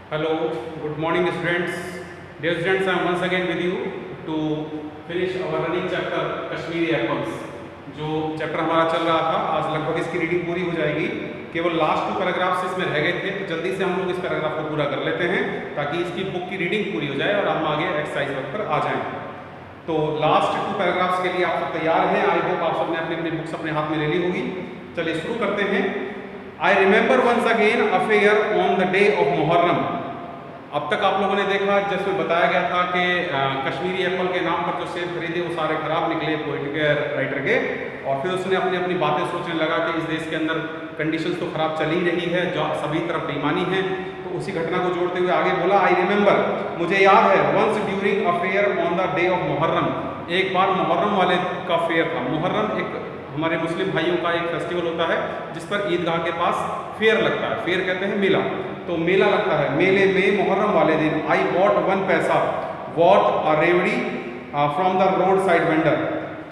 Hello, good morning students. Dear students, I am once again with you to finish our running chapter Kashmiri apples. जो chapter हमारा चल रहा था, आज लगभग इसकी रीडिंग पूरी हो जाएगी। केवल लास्ट 2 पैराग्राफ्स इसमें रह गए थे, तो जल्दी से हम लोग इस पैराग्राफ को पूरा कर लेते हैं ताकि इसकी बुक की रीडिंग पूरी हो जाए और हम आगे एक्सरसाइज वर्क पर आ जाएं। तो लास्ट 2 पैराग्राफ्स के लिए आप सब तैयार हैं? आई होप आप सबने अपनी अपनी बुक्स अपने हाथ में ले ली होगी। चलिए शुरू करते हैं। I remember once again affair on the day of Muharram. अब तक आप लोगों ने देखा जिसमें बताया गया था कि कश्मीरी एप्पल के नाम पर जो सेब खरीदे वो सारे खराब निकले पोइट के राइटर के, और फिर उसने अपनी अपनी बातें सोचने लगा कि इस देश के अंदर कंडीशंस तो खराब चल ही रही है, जो सभी तरफ बेईमानी है। तो उसी घटना को जोड़ते हुए आगे बोला, आई रिमेंबर, मुझे याद है, once during a fair on the day of Muharram, एक बार मुहर्रम वाले का फेयर था। मुहर्रम एक हमारे मुस्लिम भाइयों का एक फेस्टिवल होता है जिस पर ईदगाह के पास फेयर लगता है। फेयर कहते हैं मेला, तो मेला लगता है। मेले में मुहर्रम वाले दिन आई बॉट 1 पैसा वर्थ अ रेवड़ी from the road side vendor.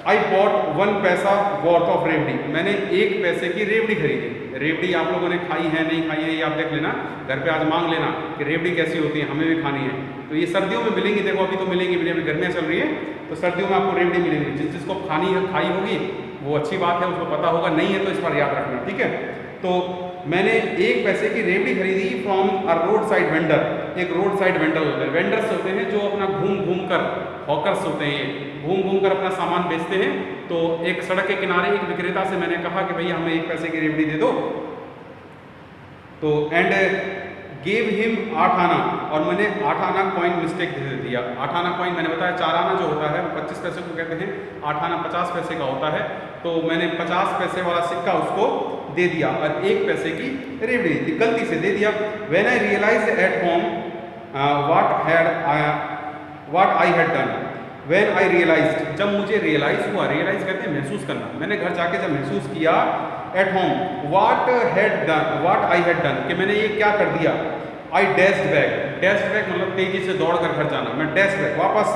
I bought 1 पैसा वर्थ ऑफ रेवड़ी, मैंने 1 पैसे की रेवड़ी खरीदी। रेवड़ी आप लोगों ने खाई है नहीं खाई है ये आप देख लेना, घर पे आज मांग लेना कि रेवड़ी कैसी होती है, हमें भी खानी है। तो ये सर्दियों में मिलेंगी, देखो अभी तो मिलेंगी, अभी गर्मियाँ चल रही है तो सर्दियों में आपको रेवड़ी मिलेंगी। जिसको खानी है खाई होगी वो अच्छी बात है, उसको पता होगा, नहीं है तो इस पर याद रखना, ठीक है। तो मैंने 1 पैसे की रेवड़ी खरीदी from a road side vendor. एक रोड साइड वेंडर होते हैं, वेंडर्स होते हैं जो अपना घूम घूम कर, हॉकर्स होते हैं, ये घूम घूम कर अपना सामान बेचते हैं। तो एक सड़क के किनारे एक विक्रेता से मैंने कहा कि भैया हमें 1 पैसे की रेवड़ी दे दो। तो एंड गेव हिम 8 आना, और मैंने 8 आना कॉइन मिस्टेक दे दिया। 8 आना कॉइन मैंने बताया, 4 आना जो होता है 25 पैसे को कहते हैं, 8 आना 50 पैसे का होता है। तो मैंने 50 पैसे वाला सिक्का उसको दे दिया और 1 पैसे की रेवड़ी दी, गलती से दे दिया। When I realise at home what I had done, when I realise, जब मुझे रियलाइज हुआ, रियलाइज कहते हैं महसूस करना, मैंने घर जाके जब महसूस किया eight home what I had done, कि मैंने ये क्या कर दिया। आई डैश्ड बैक, डैश्ड बैक मतलब तेजी से दौड़ कर घर जाना। मैं डैश्ड बैक वापस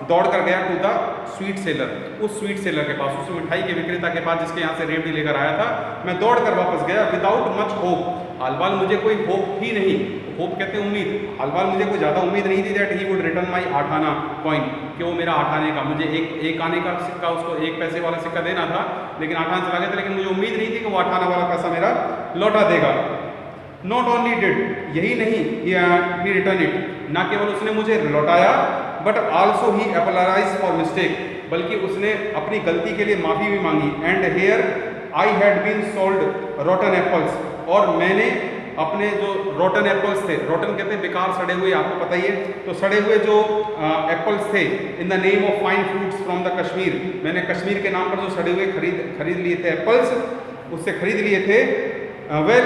दौड़ कर गया टू द स्वीट सेलर, उस स्वीट सेलर के पास, उस मिठाई के विक्रेता के पास जिसके यहाँ से रेवड़ी लेकर आया था। मैं दौड़ कर वापस गया विदाउट मच होप, हाल-बाल मुझे कोई होप ही नहीं, होप कहते हैं उम्मीद, हाल-बाल मुझे कोई ज़्यादा उम्मीद नहीं थी that he would return my 8 आना कॉइन, कि वो मेरा 8 आने का, मुझे एक आने का सिक्का, उसको 1 पैसे वाला सिक्का देना था, लेकिन 8 आना चला गया था। लेकिन मुझे उम्मीद नहीं थी कि वो 8 आना वाला पैसा मेरा लौटा देगा। नॉट ओनली डिड, यही नहीं, ही रिटर्न इट, ना केवल उसने मुझे लौटाया, but also he apologise for mistake, बल्कि उसने अपनी गलती के लिए माफ़ी भी मांगी। And here I had been sold rotten apples, और मैंने अपने जो रॉटन एप्पल्स थे, रॉटन कहते हैं बेकार, सड़े हुए, आपको पता ही है, तो सड़े हुए जो एप्पल्स थे, in the name of fine fruits from the Kashmir, मैंने कश्मीर के नाम पर जो सड़े हुए खरीद लिए थे एप्पल्स, उससे खरीद लिए थे। Well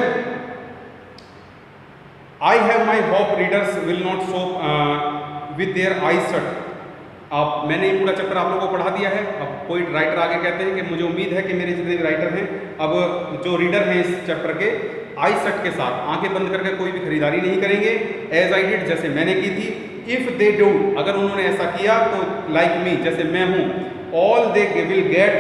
I have my hope readers will not soap with their eyes shut. अब मैंने ये पूरा चैप्टर आप लोगों को पढ़ा दिया है। अब कोई राइटर आगे कहते हैं कि मुझे उम्मीद है कि मेरे जितने भी राइटर हैं, अब जो रीडर हैं इस चैप्टर के, आई शट के साथ आंखें बंद करके कोई भी खरीदारी नहीं करेंगे, एज आई डिड, जैसे मैंने की थी। इफ़ दे डू, अगर उन्होंने ऐसा किया तो लाइक मी, जैसे मैं हूँ, all they will get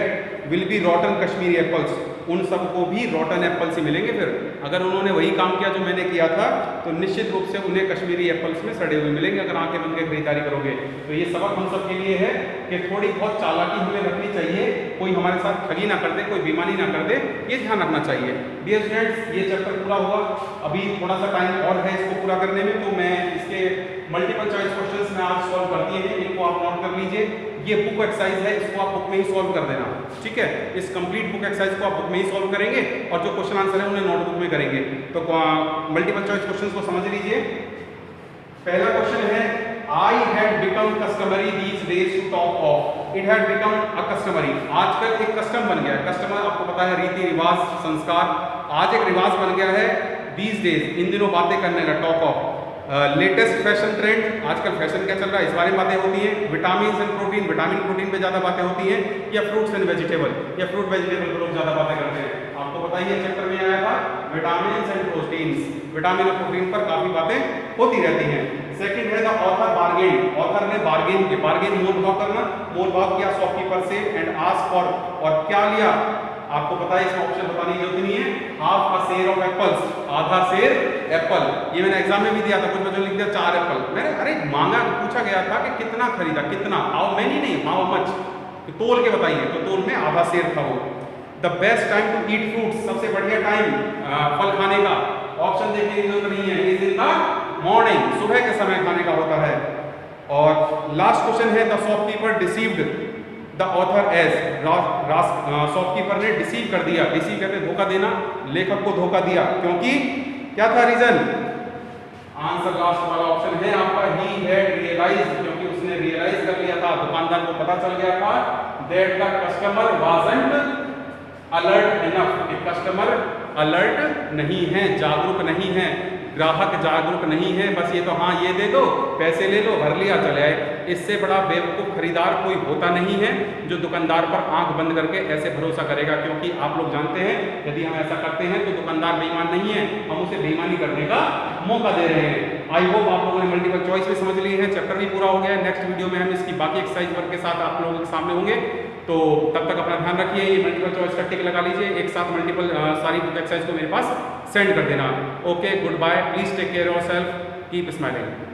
will be रॉटन Kashmiri apples, उन सबको भी रॉटन एप्पल्स ही मिलेंगे। फिर अगर उन्होंने वही काम किया जो मैंने किया था तो निश्चित रूप से उन्हें कश्मीरी एप्पल्स में सड़े हुए मिलेंगे, अगर आंखें बंद के खरीदारी करोगे। तो ये सबक हम सब के लिए है कि थोड़ी बहुत चालाकी हमें रखनी चाहिए, कोई हमारे साथ ठगी ना कर दे, कोई बेईमानी ना कर दे, ये ध्यान रखना चाहिए। डियर स्टूडेंट्स, ये चैप्टर पूरा हुआ, अभी थोड़ा सा टाइम और है इसको पूरा करने में, तो मैं इसके मल्टीपल चॉइस क्वेश्चंस में आज सॉल्व कर दिए हैं, इनको आप नोट कर लीजिए। ये बुक एक्सरसाइज है, इसको आप बुक में ही सॉल्व कर देना, ठीक है। इस कंप्लीट बुक एक्सरसाइज को आप बुक में ही सॉल्व करेंगे और जो क्वेश्चन आंसर है उन्हें नोटबुक में करेंगे। तो मल्टीपल चॉइस क्वेश्चंस को समझ लीजिए। पहला क्वेश्चन है, I had become customary these days to talk of, it had become a customary, आजकल एक कस्टम बन गया है। कस्टमर आपको पता है रीति रिवाज संस्कार, आज एक रिवाज बन गया है, दीज डेज इन दिनों बातें करने का, talk of. Latest fashion trend, आजकल फैशन क्या चल रहा है इस बारे में बातें होती हैं। Vitamin and protein, vitamin protein पे ज़्यादा बातें होती हैं, या फ्रूट्स एंड वेजिटेबल, या फ्रूट वेजिटेबल पर लोग ज़्यादा बातें करते हैं। आपको पता ही है चैप्टर में आया था विटामिन एंड प्रोटीन्स, विटामिन और प्रोटीन पर काफ़ी बातें होती रहती हैं। सेकंड है द ऑथर बार्गेन, ऑथर ने बार्गेन किया, बार्गेन मोल भाव करना, मोल भाव किया शॉपकीपर से, एंड आस्क फॉर, और क्या लिया, आपको पता है इसमें ऑप्शन बताने की जरूरत नहीं है, हाफ अ शेर ऑफ एप्पल्स, आधा शेर एप्पल। ये मैंने एग्जाम में भी दिया था, कुछ बच्चों ने लिख दिया 4 एप्पल। मैंने अरे मांगा, पूछा गया था कि कितना खरीदा, कितना, हाउ मेनी नहीं, हाउ मच, तोल के बताइए, तो तोल में आधा शेर था वो। The best time to eat fruits, सबसे बढ़िया टाइम फल खाने का, ऑप्शन देखने की जरूरत नहीं है, इज इन द मॉर्निंग, सुबह के समय खाने का होता है। और लास्ट क्वेश्चन है, the shopkeeper deceived the author as, shopkeeper ने डिसीव कर दिया, डिसीव कहते धोखा देना, लेखक को धोखा दिया, क्योंकि क्या था रीजन? आंसर लास्ट वाला ऑप्शन है आपका, ही हैड रियलाइज्ड, क्योंकि उसने रियलाइज कर लिया था, दुकानदार को पता चल गया था that the customer wasn't alert enough, customer alert नहीं है, जागरूक नहीं है, ग्राहक जागरूक नहीं है, बस ये तो हाँ ये दे दो, पैसे ले लो, भर लिया, चले आए। इससे बड़ा बेवकूफ़ खरीदार कोई होता नहीं है जो दुकानदार पर आंख बंद करके ऐसे भरोसा करेगा, क्योंकि आप लोग जानते हैं यदि हम ऐसा करते हैं तो दुकानदार बेईमान नहीं है, हम उसे बेईमानी करने का मौका दे रहे हैं। आई होप आप लोगों ने मल्टीपल चॉइस भी समझ ली है, चैप्टर भी पूरा हो गया है। नेक्स्ट वीडियो में हम इसकी बाकी एक्सरसाइज वर्क के साथ आप लोगों के सामने होंगे, तो तब तक अपना ध्यान रखिए। ये मल्टीपल चॉइस का टिक लगा लीजिए, एक साथ मल्टीपल सारी एक्सरसाइज को मेरे पास सेंड कर देना। Okay, good bye, please take care yourself, keep smiling.